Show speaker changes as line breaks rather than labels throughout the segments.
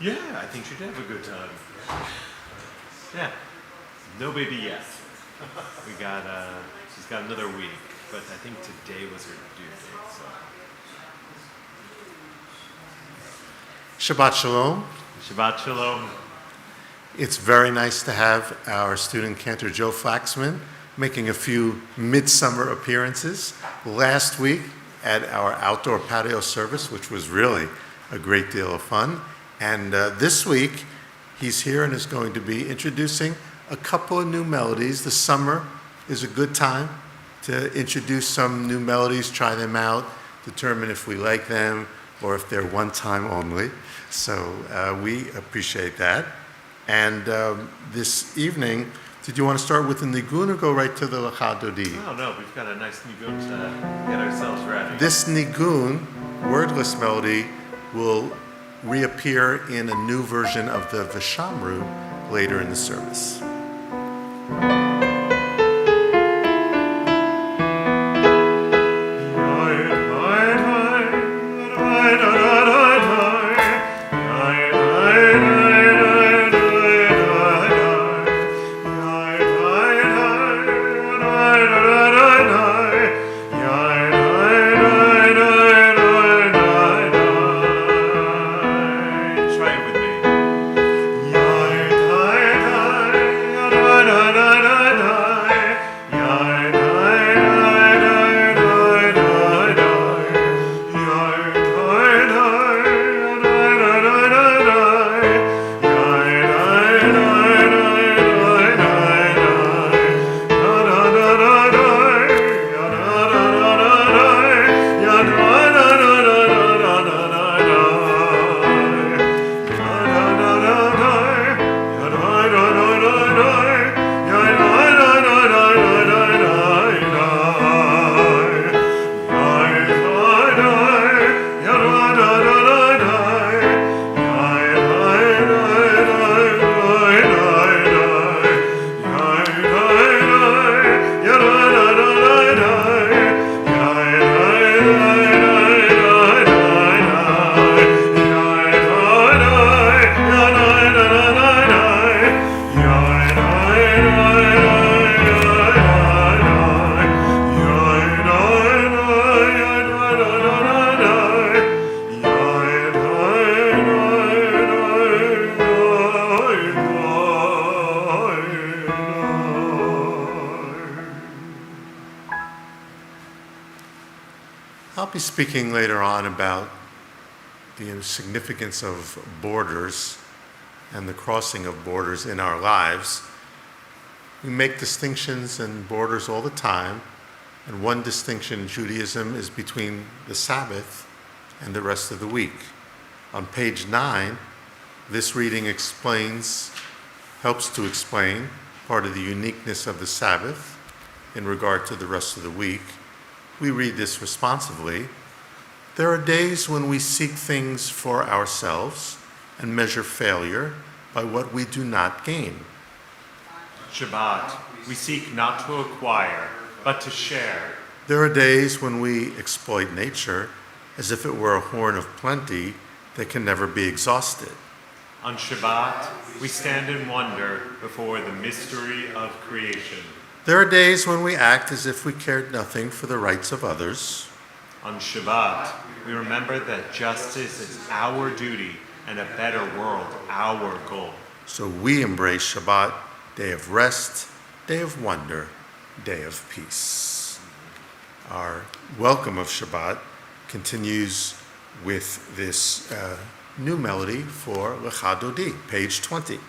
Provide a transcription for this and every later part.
Yeah, I think she'd have a good time. Yeah, no baby yet. She's got another week, but I think today was her due date, so.
Shabbat Shalom.
Shabbat Shalom.
It's very nice to have our student Cantor Joe Flaxman making a few midsummer appearances. Last week at our outdoor patio service, which was really a great deal of fun. And this week, he's here and is going to be introducing a couple of new melodies. The summer is a good time to introduce some new melodies, try them out, determine if we like them or if they're one time only. So we appreciate that. And this evening, did you want to start with the nigun or go right to the Lecha Dodi?
Oh no, we've got a nice nigun to get ourselves ready.
This nigun, wordless melody, will reappear in a new version of the Vishamru later in the service. I'll be speaking later on about the significance of borders and the crossing of borders in our lives. We make distinctions and borders all the time, and one distinction in Judaism is between the Sabbath and the rest of the week. On page 9, this reading helps to explain part of the uniqueness of the Sabbath in regard to the rest of the week. We read this responsively. There are days when we seek things for ourselves and measure failure by what we do not gain.
Shabbat, we seek not to acquire, but to share.
There are days when we exploit nature as if it were a horn of plenty that can never be exhausted.
On Shabbat, we stand in wonder before the mystery of creation.
There are days when we act as if we cared nothing for the rights of others.
On Shabbat, we remember that justice is our duty and a better world our goal.
So we embrace Shabbat, day of rest, day of wonder, day of peace. Our welcome of Shabbat continues with this new melody for Lecha Dodi, page 20.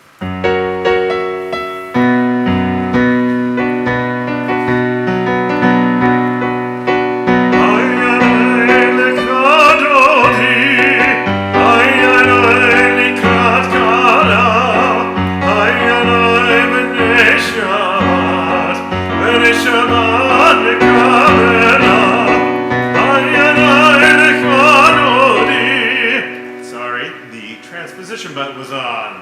But was on.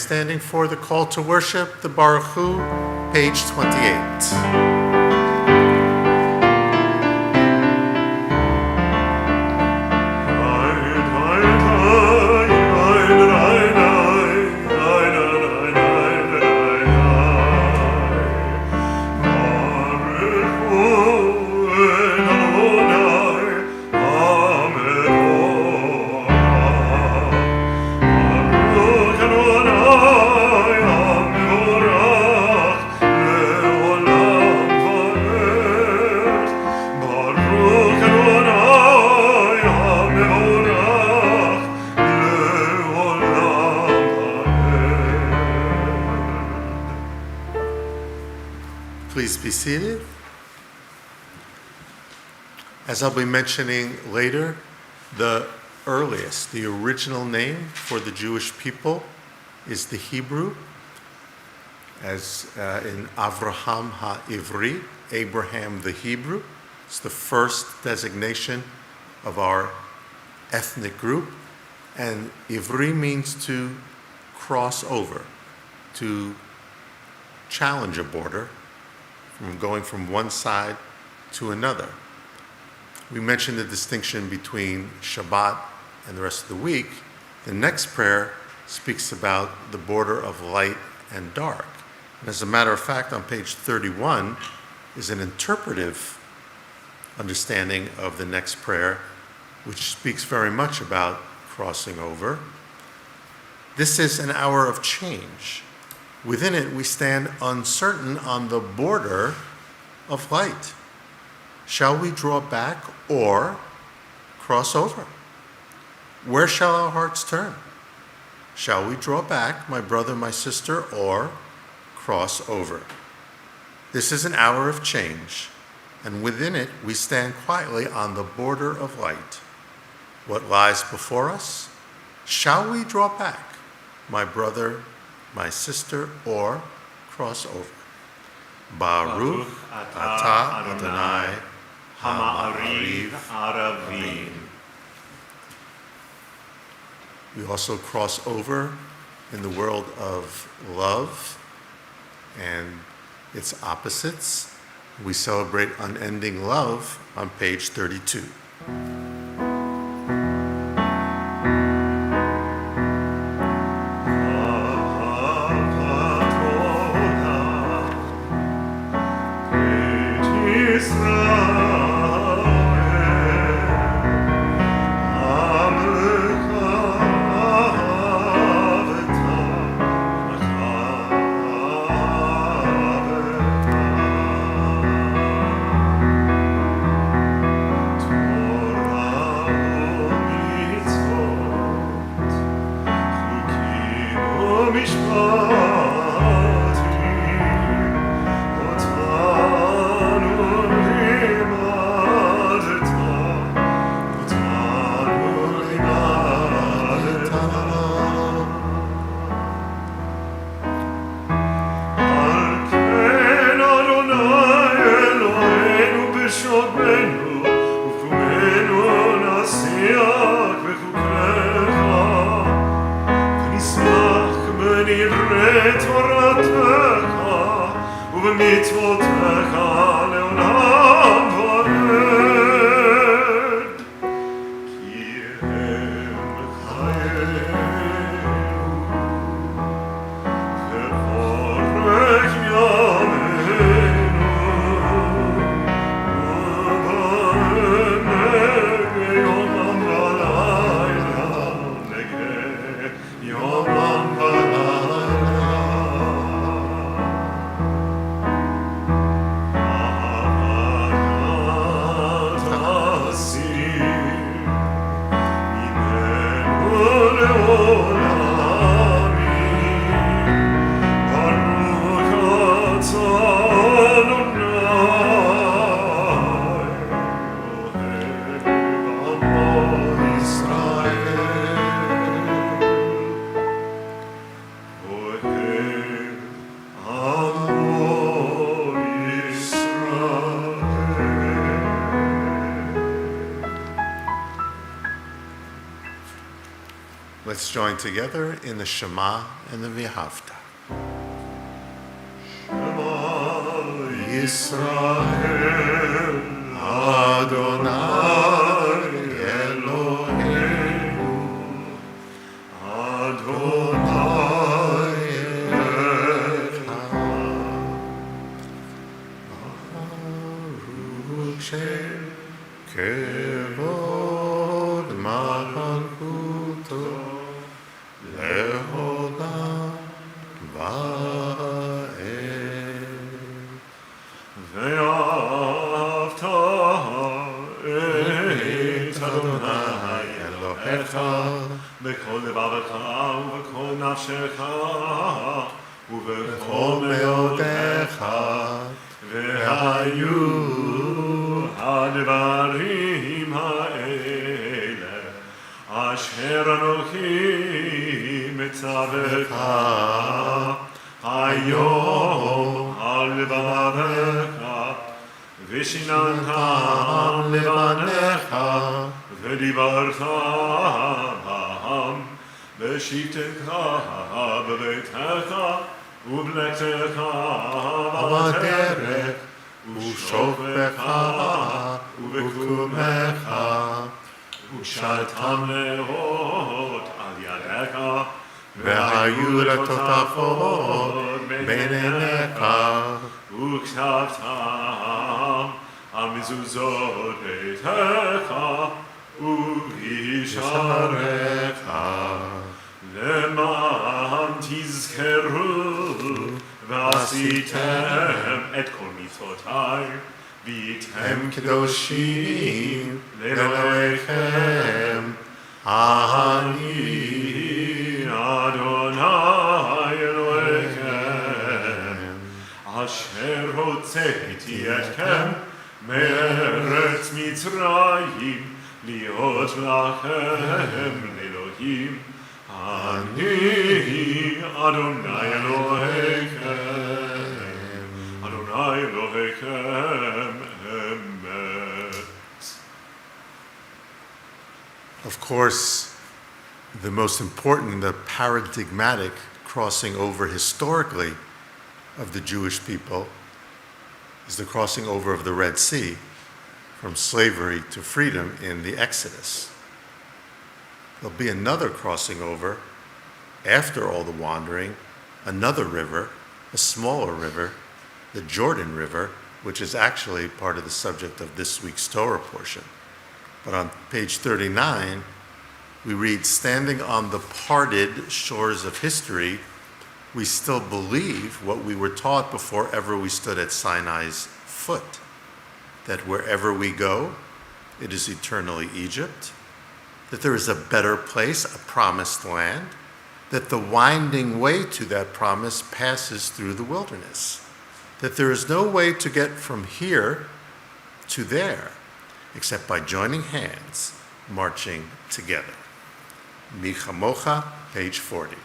standing for the call to worship, the Baruch Hu, page 28. Please be seated. As I'll be mentioning later, the earliest, the original name for the Jewish people is the Hebrew, as in Avraham HaIvri, Abraham the Hebrew. It's the first designation of our ethnic group. And Ivri means to cross over, to challenge a border, from going from one side to another. We mentioned the distinction between Shabbat and the rest of the week. The next prayer speaks about the border of light and dark. And as a matter of fact, on page 31 is an interpretive understanding of the next prayer, which speaks very much about crossing over. This is an hour of change. Within it, we stand uncertain on the border of light. Shall we draw back or cross over? Where shall our hearts turn? Shall we draw back, my brother, my sister, or cross over? This is an hour of change, and within it, we stand quietly on the border of light. What lies before us? Shall we draw back, my brother, my sister, or cross over? Baruch atah Adonai
Hama'ariv Aravim.
We also cross over in the world of love and its opposites. We celebrate unending love on page 32. Let's join together in the Shema and the V'ahavta. Yisrael Adonai Eloheinu Adonai Baruch Shem Kevod Malchuto Leolam Va'ed
Ve'afta et Adonai Elohecha b'kol levavecha u'b'kol nafshecha u'b'kol me'odecha ve'hayu ha'devarim ha'ele asher anochi mitzavecha hayom al-levavecha v'shinantam levanecha v'divarta b'ham v'shivtecha b'beitecha u'b'lektecha b'derech u'shofecha u'b'kumecha u'shaltam leot al yadecha
והיו לטוטפות בין עיניך
וכתבתם על מזוזות ביתך ובשעריך למען תזכרו ועשיתם את כל מצוותיי והייתם
קדושים לאלוהיכם אני
אדוני אלוהיכם אשר הוצאתי אתכם מארץ מצרים להיות לכם לאלוהים אני אדוני אלוהיכם אדוני אלוהיכם אמת.
Of course, the most important, the paradigmatic crossing over historically of the Jewish people is the crossing over of the Red Sea from slavery to freedom in the Exodus. There'll be another crossing over after all the wandering, another river, a smaller river, the Jordan River, which is actually part of the subject of this week's Torah portion. But on page 39, we read, standing on the parted shores of history, we still believe what we were taught before ever we stood at Sinai's foot, that wherever we go, it is eternally Egypt, that there is a better place, a promised land, that the winding way to that promise passes through the wilderness, that there is no way to get from here to there, except by joining hands, marching together. Mi Chamocha, page 40.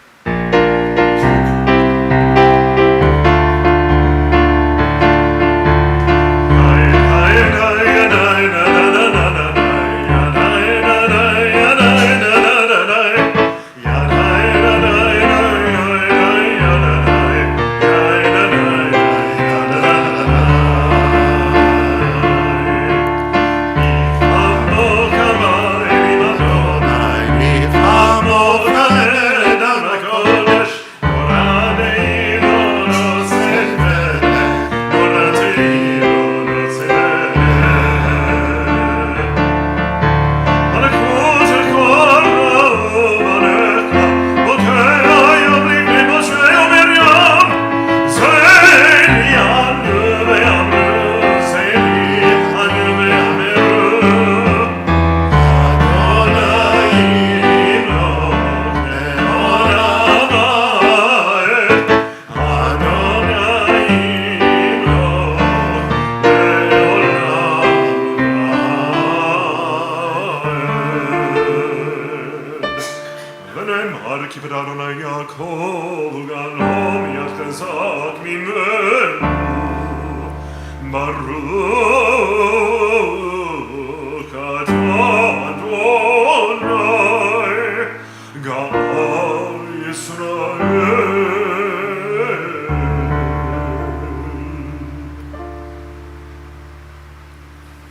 God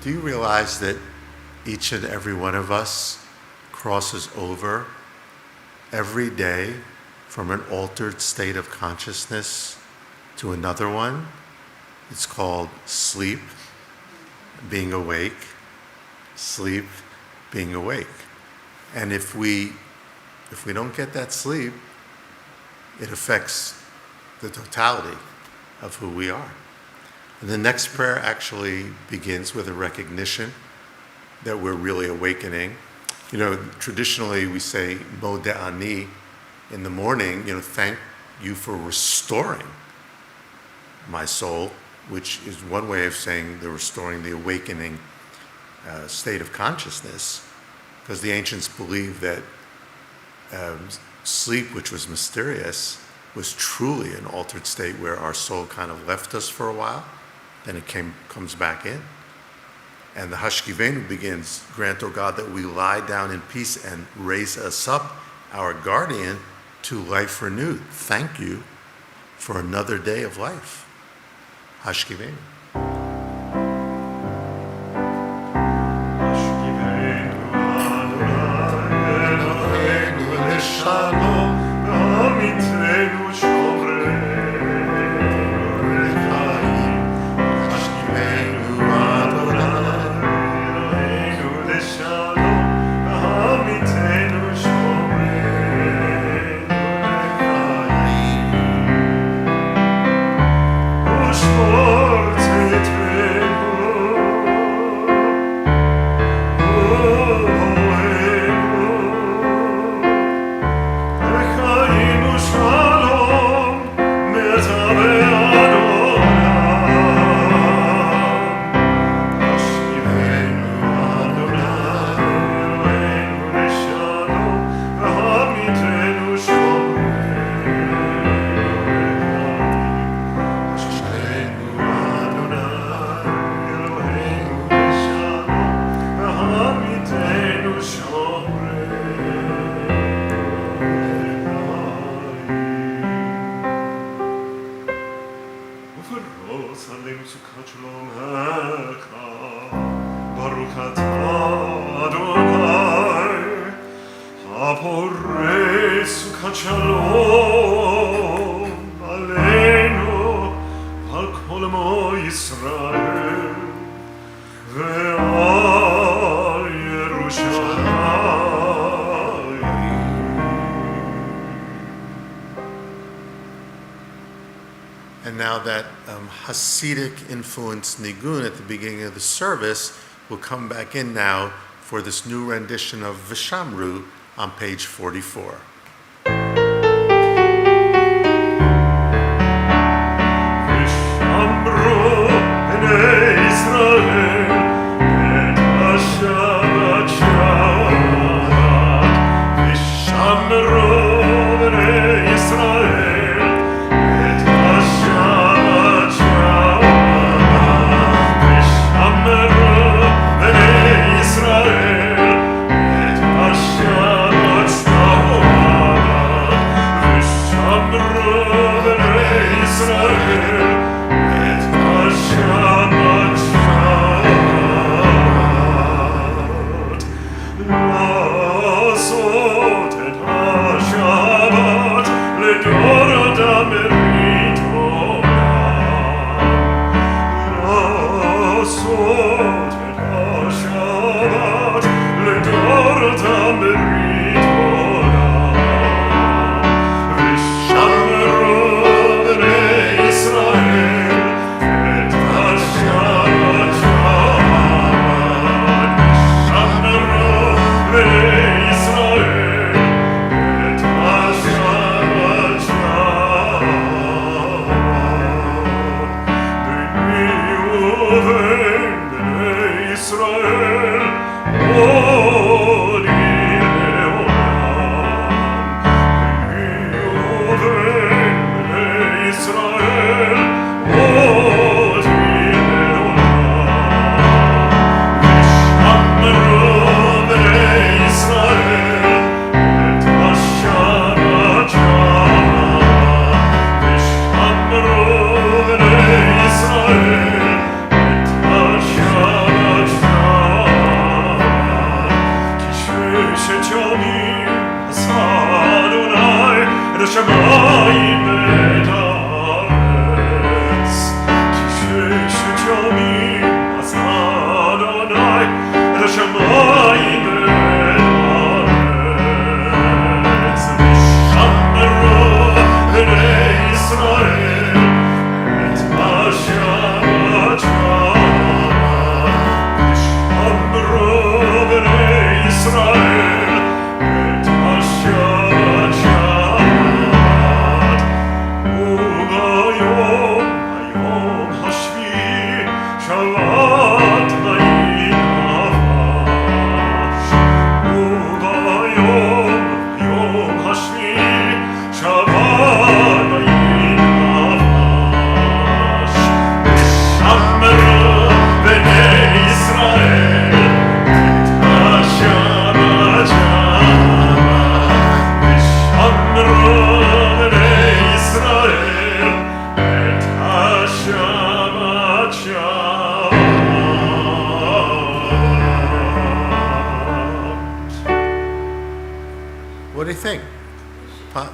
do you realize that each and every one of us crosses over every day from an altered state of consciousness to another one? It's called sleep, being awake, sleep, being awake. And if we don't get that sleep, it affects the totality of who we are. And the next prayer actually begins with a recognition that we're really awakening. You know, traditionally we say Modeh in the morning, thank you for restoring my soul, which is one way of saying they're restoring the awakening state of consciousness, because the ancients believed that sleep, which was mysterious, was truly an altered state where our soul kind of left us for a while, then it comes back in. And the Hashkivenu begins, grant, O God, that we lie down in peace and raise us up, our guardian, to life renewed. Thank you for another day of life. Hashkivenu. And now that Hasidic influenced nigun at the beginning of the service will come back in now for this new rendition of Vishamru on page 44.
Israel, et Hashem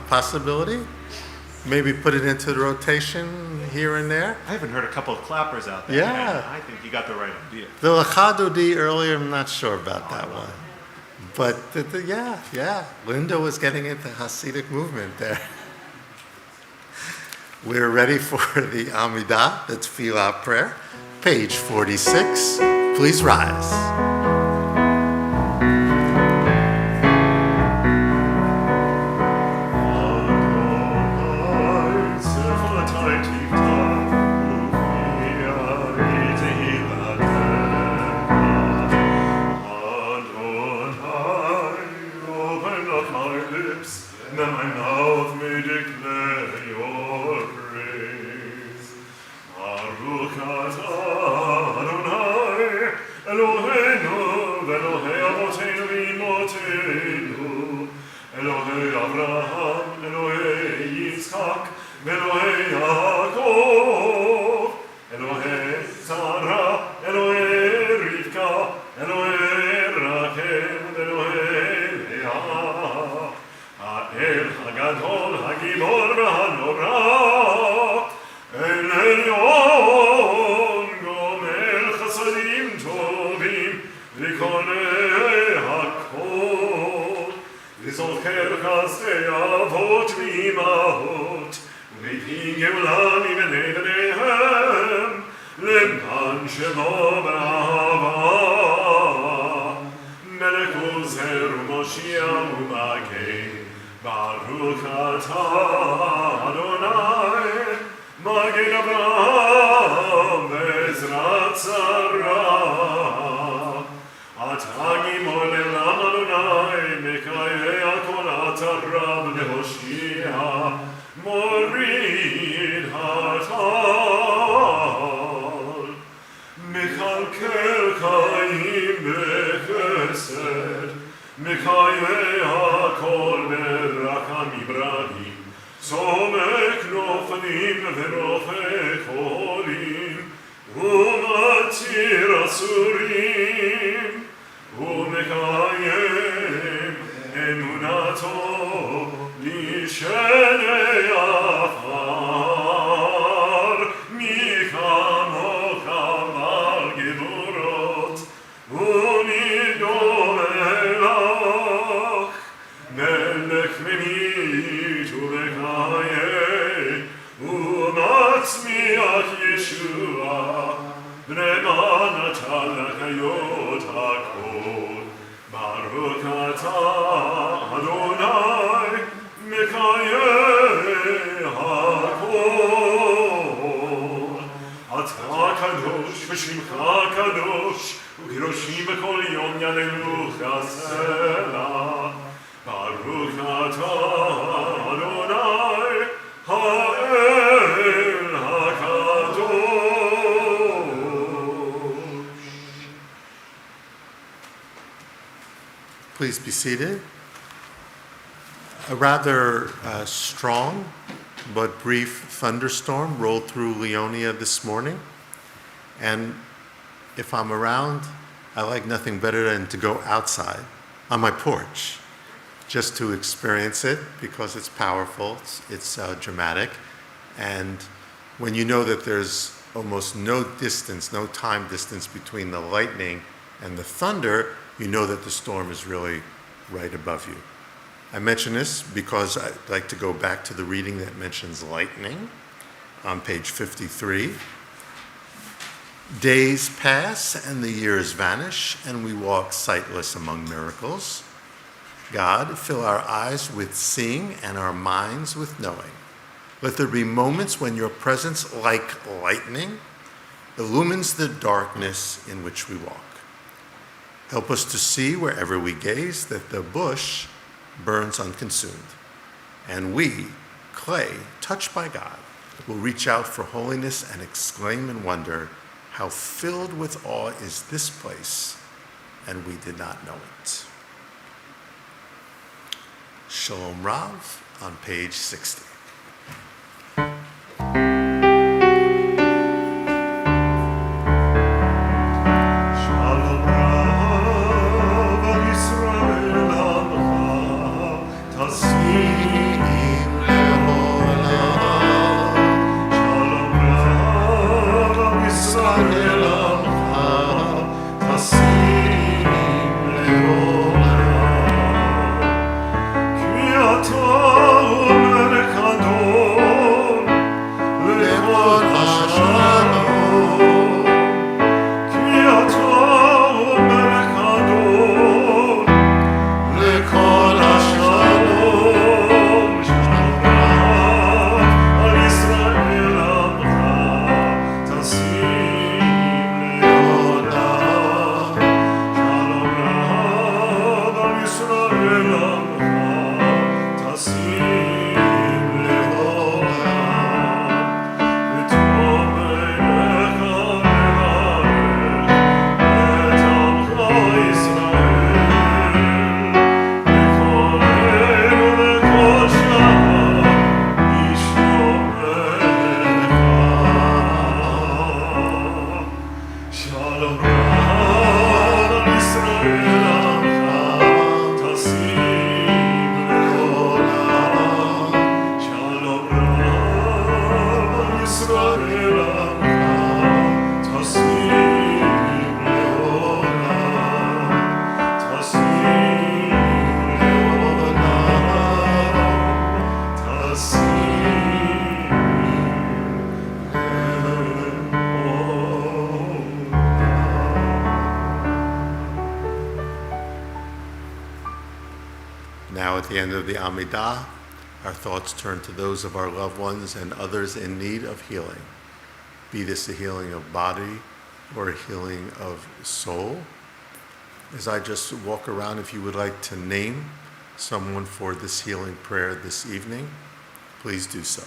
possibility. Maybe put it into the rotation here and there.
I haven't heard a couple of clappers out there.
Yeah.
And I think you got the right idea.
The Lachadodi earlier, I'm not sure about that one. But yeah. Linda was getting into Hasidic movement there. We're ready for the Amidah, the Tefillah prayer. Page 46. Please rise. Please be seated. A rather strong but brief thunderstorm rolled through Leonia this morning. And if I'm around, I like nothing better than to go outside on my porch just to experience it because it's powerful, it's dramatic. And when you know that there's almost no distance, no time distance between the lightning and the thunder, you know that the storm is really right above you. I mention this because I'd like to go back to the reading that mentions lightning on page 53. Days pass and the years vanish, and we walk sightless among miracles. God, fill our eyes with seeing and our minds with knowing. Let there be moments when your presence, like lightning, illumines the darkness in which we walk. Help us to see wherever we gaze that the bush burns unconsumed, and we, clay, touched by God, will reach out for holiness and exclaim in wonder, how filled with awe is this place, and we did not know it. Shalom Rav on page 60. Tasmini the end of the Amidah, our thoughts turn to those of our loved ones and others in need of healing. Be this a healing of body or a healing of soul. As I just walk around, if you would like to name someone for this healing prayer this evening, please do so.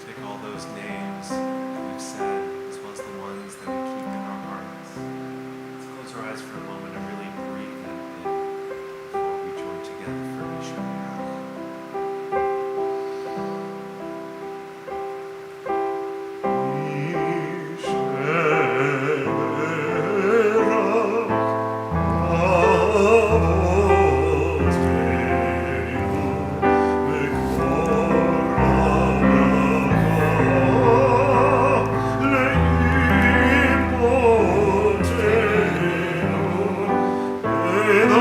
Take all those names that we've said, as well as the ones that we keep in our hearts. Let's close our eyes for a moment and really breathe that in before we join together for Misha.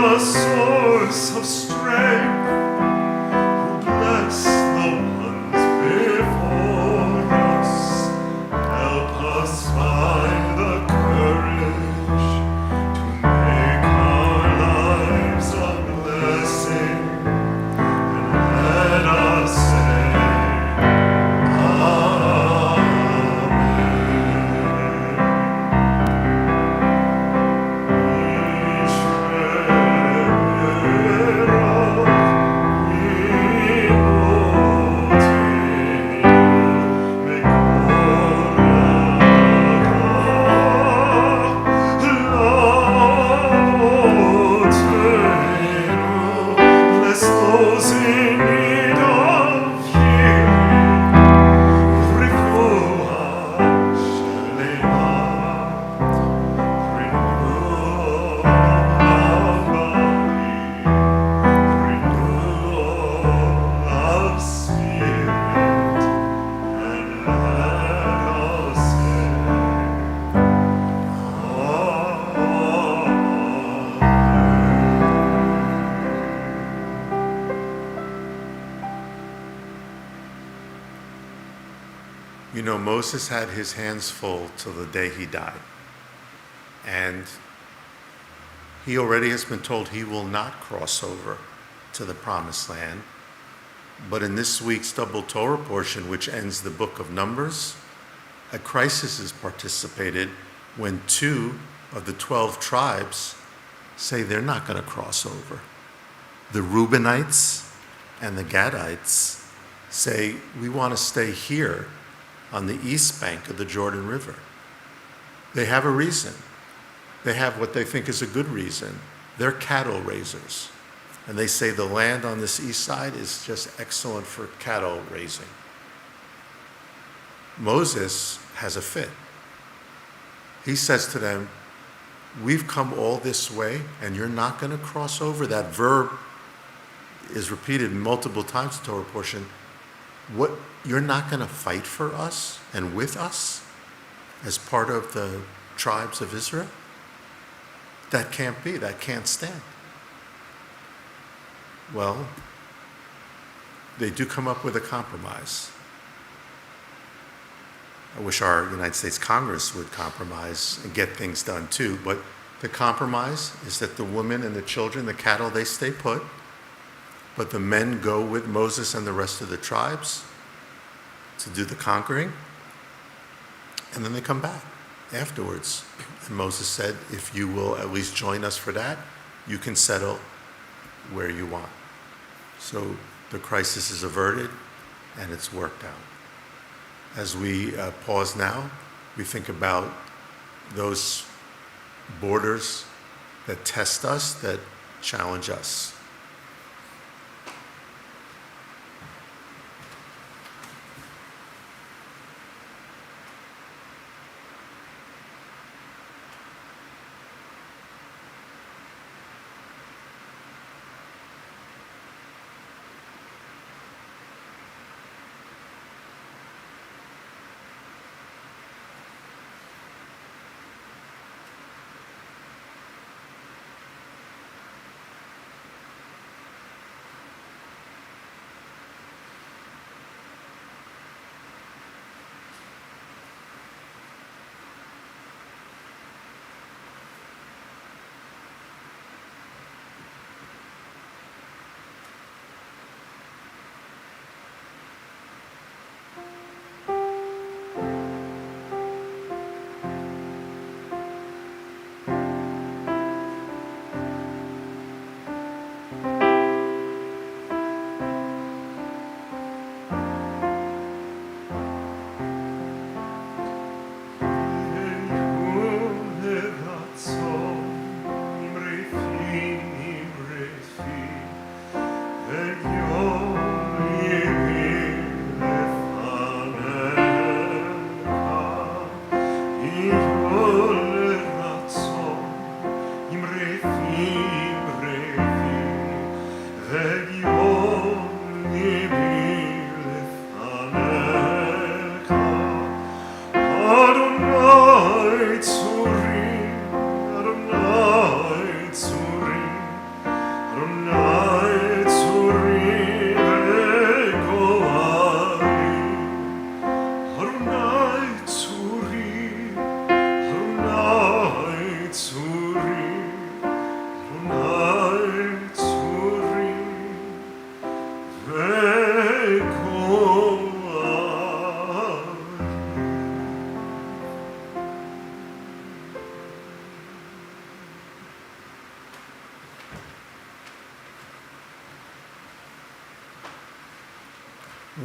The source of strength, who bless the ones before us, help us find the courage to make our lives a blessing, and let us say, bless those in need of healing. Refuah Shalema, renewal of body, renewal of spirit, and let us say,
You know, Moses had his hands full till the day he died. And he already has been told he will not cross over to the promised land. But in this week's double Torah portion, which ends the book of Numbers, a crisis is participated when 2 of the 12 tribes say they're not going to cross over. The Reubenites and the Gadites say, we want to stay here on the east bank of the Jordan River. They have a reason. They have what they think is a good reason. They're cattle raisers. And they say the land on this east side is just excellent for cattle raising. Moses has a fit. He says to them, we've come all this way and you're not going to cross over. That verb is repeated multiple times in the Torah portion. What, you're not going to fight for us and with us as part of the tribes of Israel? That can't be. That can't stand. Well, they do come up with a compromise. I wish our United States Congress would compromise and get things done too, but the compromise is that the women and the children, the cattle, they stay put, but the men go with Moses and the rest of the tribes to do the conquering, and then they come back afterwards. And Moses said, if you will at least join us for that, you can settle where you want. So the crisis is averted and it's worked out. As we pause now, we think about those borders that test us, that challenge us.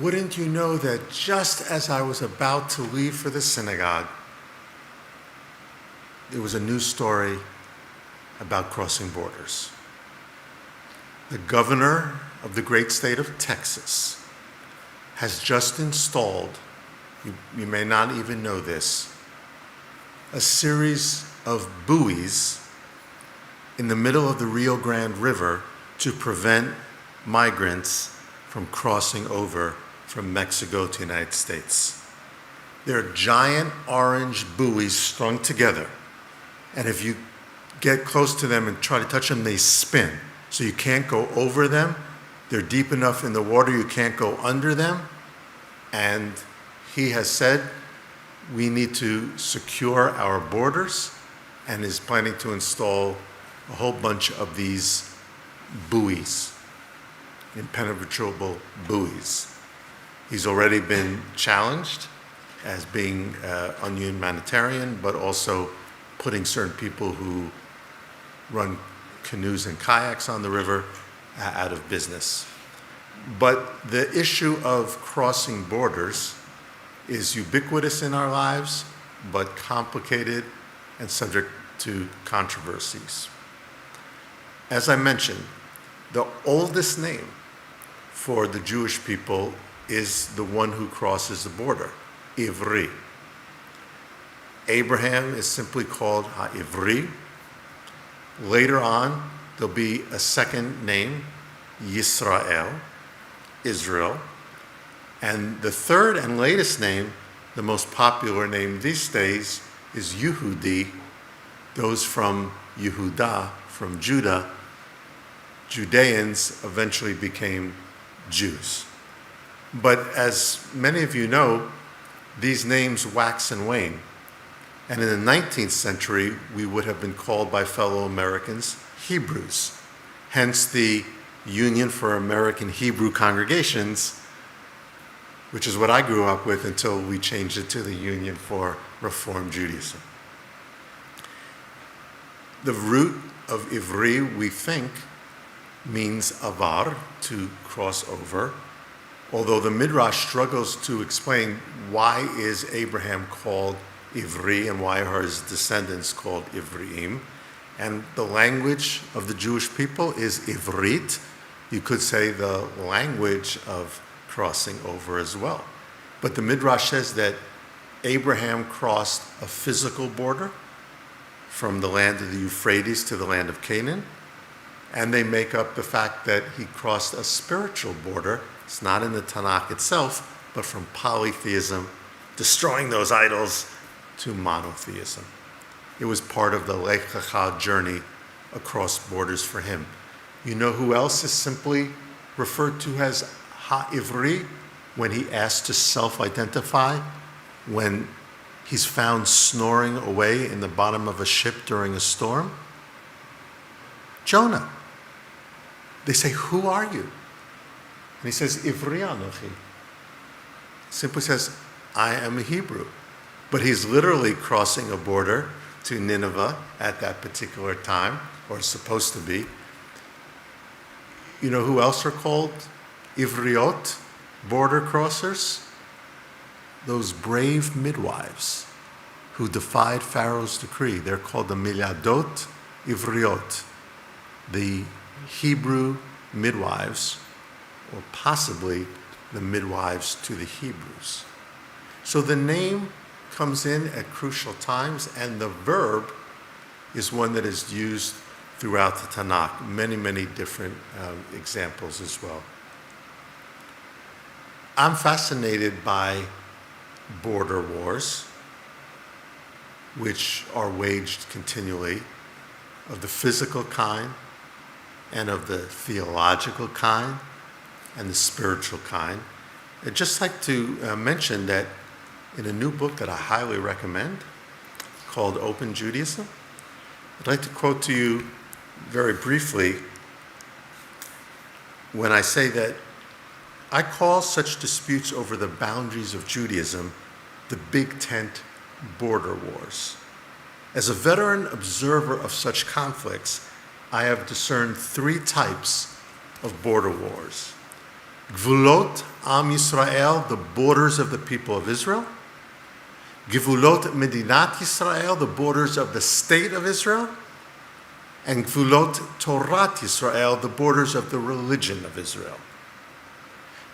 wouldn't you know that just as I was about to leave for the synagogue, there was a news story about crossing borders. The governor of the great state of Texas has just installed, you may not even know this, a series of buoys in the middle of the Rio Grande River to prevent migrants from crossing over from Mexico to the United States. They're giant orange buoys strung together, and if you get close to them and try to touch them, they spin. So you can't go over them. They're deep enough in the water you can't go under them. And he has said we need to secure our borders and is planning to install a whole bunch of these buoys, impenetrable buoys. He's already been challenged as being un-humanitarian, but also putting certain people who run canoes and kayaks on the river out of business. But the issue of crossing borders is ubiquitous in our lives, but complicated and subject to controversies. As I mentioned, the oldest name for the Jewish people is the one who crosses the border, Ivri. Abraham is simply called Ha-Ivri. Later on, there'll be a second name, Yisrael, Israel. And the third and latest name, the most popular name these days, is Yehudi. Those from Yehuda, from Judah, Judeans eventually became Jews. But as many of you know, these names wax and wane. And in the 19th century, we would have been called by fellow Americans Hebrews. Hence the Union for American Hebrew Congregations, which is what I grew up with until we changed it to the Union for Reform Judaism. The root of Ivri, we think, means avar, to cross over, although the Midrash struggles to explain why is Abraham called Ivri and why are his descendants called Ivriim. And the language of the Jewish people is Ivrit. You could say the language of crossing over as well. But the Midrash says that Abraham crossed a physical border from the land of the Euphrates to the land of Canaan, and they make up the fact that he crossed a spiritual border. It's not in the Tanakh itself, but from polytheism, destroying those idols, to monotheism. It was part of the Lech Lecha journey across borders for him. You know who else is simply referred to as Ha-Ivri when he asks to self-identify, when he's found snoring away in the bottom of a ship during a storm? Jonah. They say, who are you? And he says, Ivri Anochi. Simply says, I am a Hebrew. But he's literally crossing a border to Nineveh at that particular time, or supposed to be. You know who else are called Ivriot, border crossers? Those brave midwives who defied Pharaoh's decree. They're called the Miladot Ivriot, the Hebrew midwives, or possibly the midwives to the Hebrews. So the name comes in at crucial times, and the verb is one that is used throughout the Tanakh, many different examples as well. I'm fascinated by border wars, which are waged continually, of the physical kind and of the theological kind and the spiritual kind. I'd just like to mention that in a new book that I highly recommend called Open Judaism, I'd like to quote to you very briefly when I say that I call such disputes over the boundaries of Judaism the big tent border wars. As a veteran observer of such conflicts, I have discerned three types of border wars. Gvulot Am Yisrael, the borders of the people of Israel. Gvulot Medinat Yisrael, the borders of the state of Israel. And Gvulot Torat Yisrael, the borders of the religion of Israel.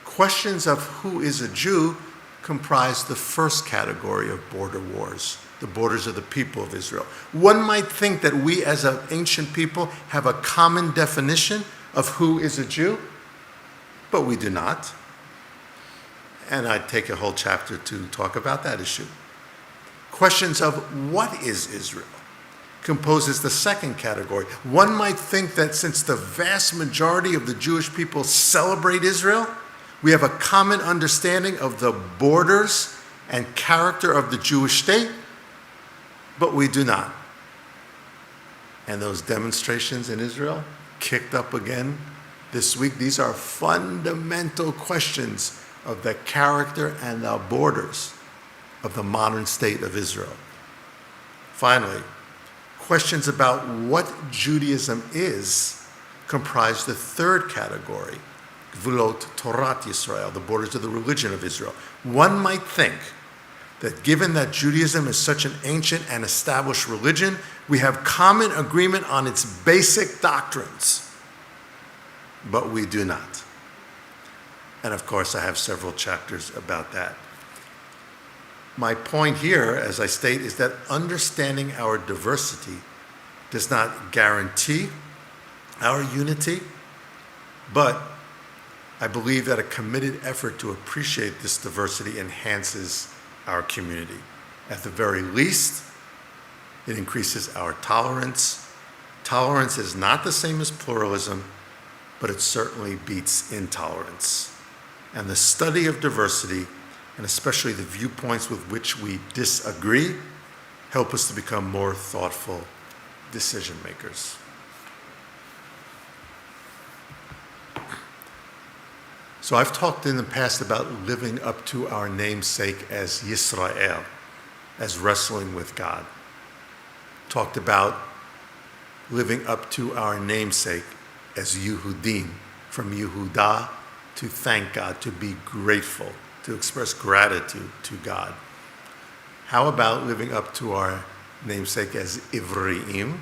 Questions of who is a Jew comprise the first category of border wars, the borders of the people of Israel. One might think that we as an ancient people have a common definition of who is a Jew, but we do not. And I'd take a whole chapter to talk about that issue. Questions of what is Israel composes the second category. One might think that since the vast majority of the Jewish people celebrate Israel, we have a common understanding of the borders and character of the Jewish state, but we do not. And those demonstrations in Israel kicked up again this week. These are fundamental questions of the character and the borders of the modern state of Israel. Finally, questions about what Judaism is comprise the third category, Gvulot Torat Yisrael, the borders of the religion of Israel. One might think that given that Judaism is such an ancient and established religion, we have common agreement on its basic doctrines, but we do not. And of course, I have several chapters about that. My point here, as I state, is that understanding our diversity does not guarantee our unity, but I believe that a committed effort to appreciate this diversity enhances our community. At the very least, it increases our tolerance. Tolerance is not the same as pluralism, but it certainly beats intolerance. And the study of diversity, and especially the viewpoints with which we disagree, help us to become more thoughtful decision makers. So I've talked in the past about living up to our namesake as Yisrael, as wrestling with God. Talked about living up to our namesake as Yehudim, from Yehudah, to thank God, to be grateful, to express gratitude to God. How about living up to our namesake as Ivreim,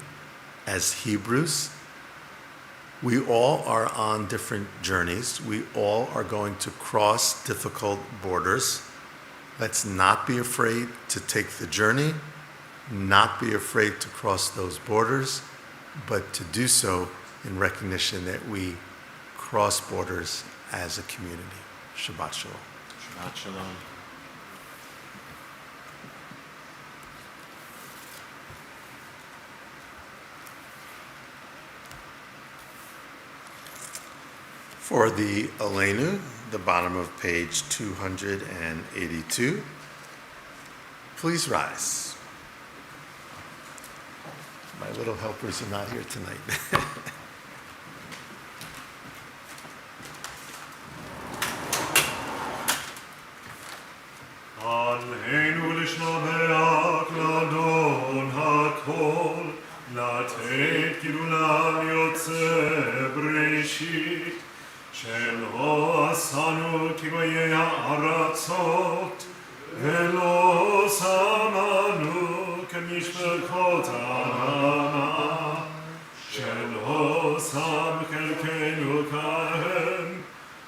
as Hebrews? We all are on different journeys. We all are going to cross difficult borders. Let's not be afraid to take the journey, not be afraid to cross those borders, but to do so in recognition that we cross borders as a community. Shabbat Shalom.
Shabbat Shalom.
For the Aleinu, the bottom of page 282, please rise. My little helpers are not here tonight.
עלינו לשמח לאדון הכל, לתת גדולה יוצא בראשית, שלא עשנו כגויי הארצות, ולא שמנו כמשפחות האדמה, שלא שם חלקנו כהם,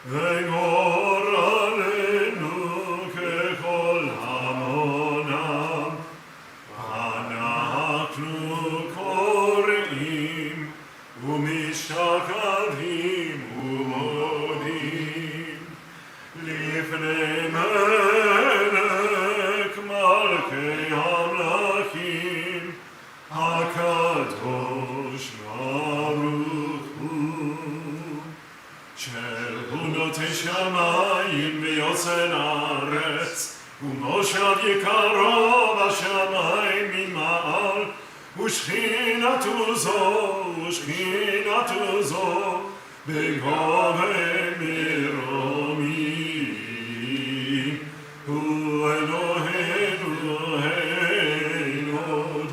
וגורלנו ככל המונם. אנחנו קוראים ומשתחווים ומודים לפני מלך מלכי המלכים הקדוש ברוך הוא, שהוא נוטה שמיים ויוצר ארץ, ומושב יקרו בשמיים ממעל, ושכינתו זו בגובה מרומי. הוא אלוהינו אלוהינו,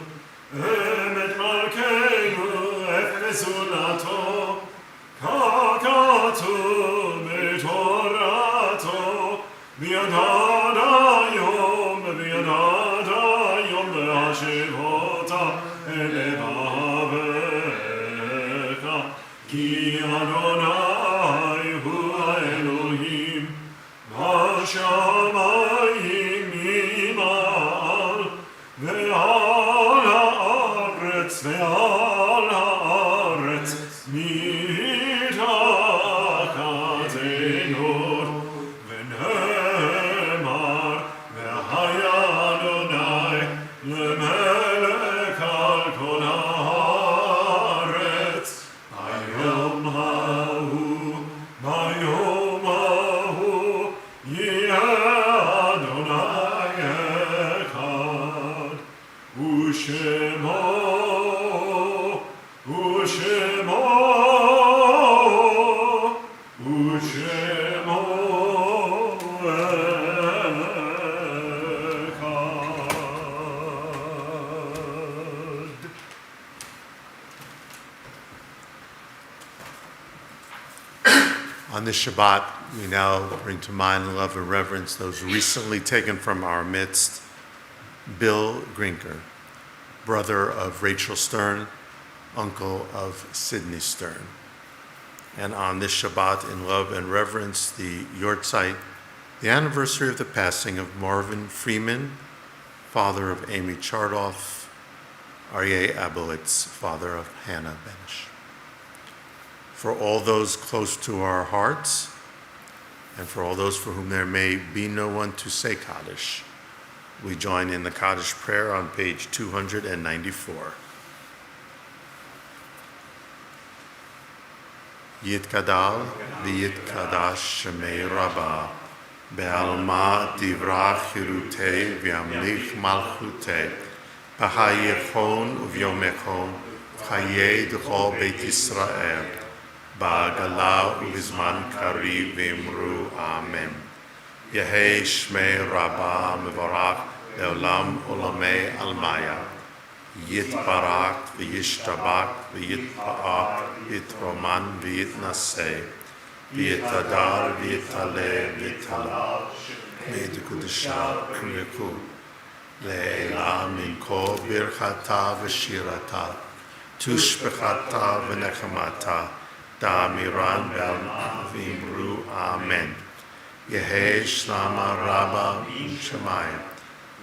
אמת מלכנו אפס זולתו, ככתוב בתורה וידעת היום להשיבותה אל לבביך, כי אדוני הוא האלוהים בשמיים ממעל ועל הארץ מתחתנו, ונאמר והיה אדוני למלך על כל הארץ ביום ההוא יהיה אדוני אחד, ושמו
On this Shabbat, we now bring to mind in love and reverence those recently taken from our midst. Bill Grinker, brother of Rachel Stern, uncle of Sidney Stern. And on this Shabbat, in love and reverence, the Yortzeit, the anniversary of the passing of Marvin Freeman, father of Amy Chardoff, Aryeh Abelitz, father of Hannah Benish. For all those close to our hearts, and for all those for whom there may be no one to say Kaddish, we join in the Kaddish prayer on page 294. Yitkadal v'yitkadash shemei Rabba, be'alma divrach hirutei v'yamlich malchutei, b'hayechon uvyomechon, v'chayei d'chol Beit Yisrael, ba'agala u'bizman kariv v'imru Amen. Yehei shmei Rabba mevarach le'olam olamei almaya. Yitbarak v'yishtabak v'yitba'ak v'yitroman v'yitnaseh v'yitadar v'yitaleh v'yitalah v'yitkudisha k'riku le'ela min kol birchata v'shirata tushbechata v'nechamata da'amiran be'alma v'imru Amen. Yehei shlama Rabba m'shamayim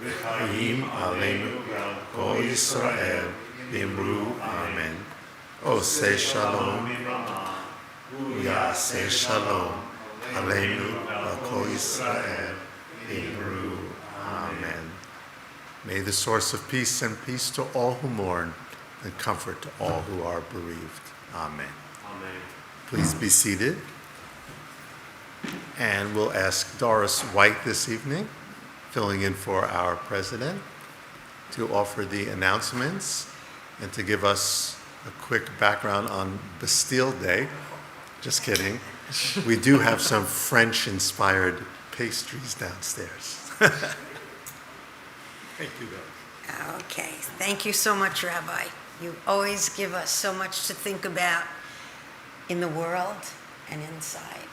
v'chayim aleinu Kol Yisrael v'imru Amen. Oseh shalom u'yaseh shalom aleinu v'kol Yisrael v'imru Amen. May the source of peace send peace to all who mourn and comfort to all who are bereaved. Amen.
Amen.
Please be seated. And we'll ask Doris White this evening, filling in for our president, to offer the announcements and to give us a quick background on Bastille Day. Just kidding. We do have some French-inspired pastries downstairs. Thank you, Doris.
Okay, thank you so much, Rabbi. You always give us so much to think about in the world and inside.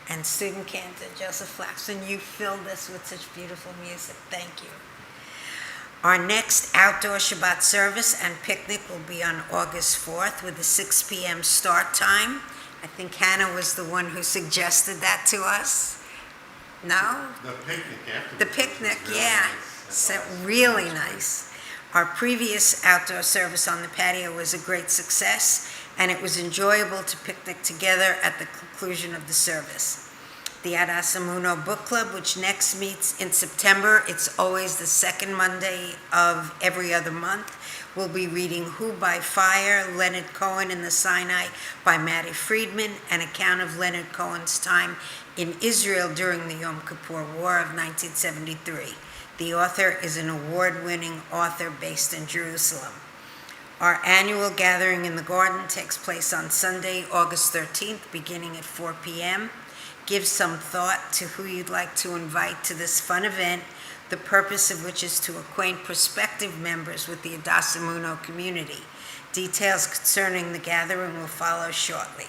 And student Cantor, Joseph Flaxman, you filled us with such beautiful music. Thank you. Our next outdoor Shabbat service and picnic will be on August 4th with a 6 p.m. start time. I think Hannah was the one who suggested that to us. No?
The picnic after
The picnic, yeah. So really nice. Our previous outdoor service on the patio was a great success, and it was enjoyable to picnic together at the conclusion of the service. The Adas Emuno Book Club, which next meets in September, it's always the second Monday of every other month, will be reading Who by Fire, Leonard Cohen in the Sinai by Matty Friedman, an account of Leonard Cohen's time in Israel during the Yom Kippur War of 1973. The author is an award-winning author based in Jerusalem. Our annual gathering in the garden takes place on Sunday, August 13th, beginning at 4 p.m. Give some thought to who you'd like to invite to this fun event, the purpose of which is to acquaint prospective members with the Adas Emuno community. Details concerning the gathering will follow shortly.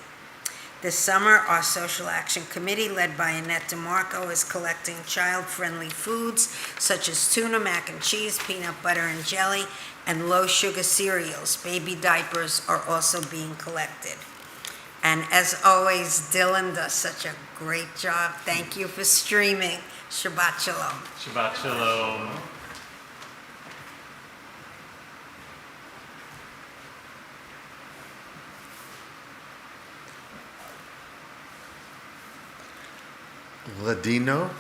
This summer, our Social Action Committee, led by Annette DeMarco, is collecting child-friendly foods such as tuna, mac and cheese, peanut butter and jelly, and low-sugar cereals. Baby diapers are also being collected. And as always, Dylan does such a great job. Thank you for streaming. Shabbat Shalom.
Shabbat Shalom.
Ladino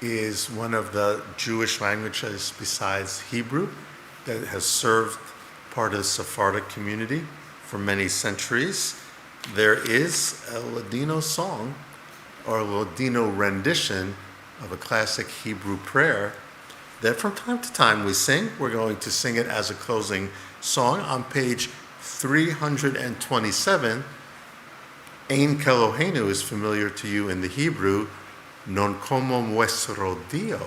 is one of the Jewish languages besides Hebrew that has served part of the Sephardic community for many centuries. There is a Ladino song or a Ladino rendition of a classic Hebrew prayer that from time to time we sing. We're going to sing it as a closing song on page 327. Ein Kelohenu is familiar to you in the Hebrew. Non como nuestro Dio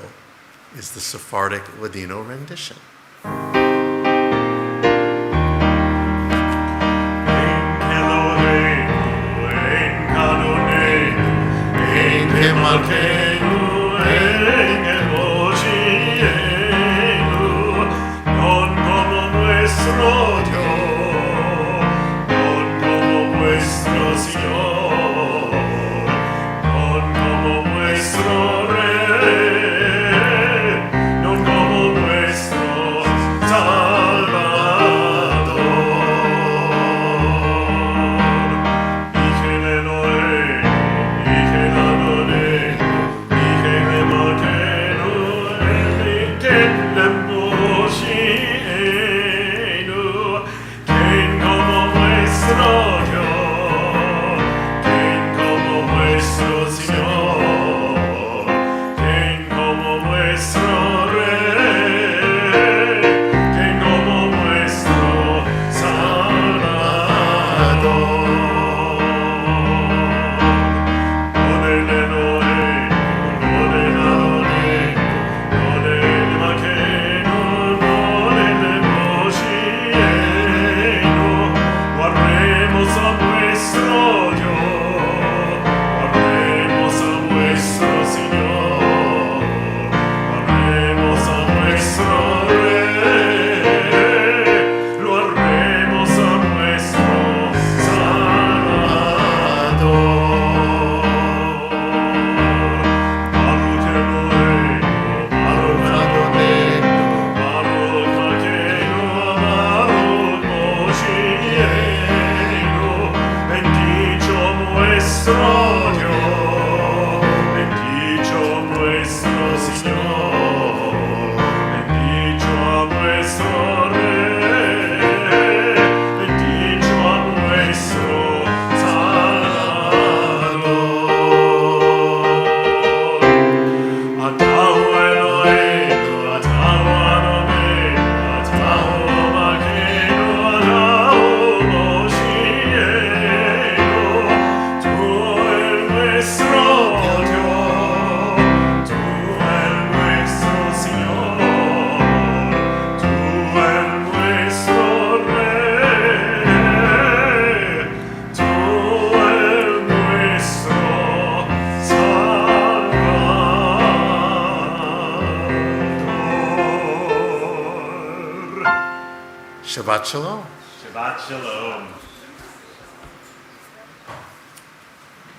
is the Sephardic Ladino rendition. Shabbat Shalom.
Shabbat Shalom.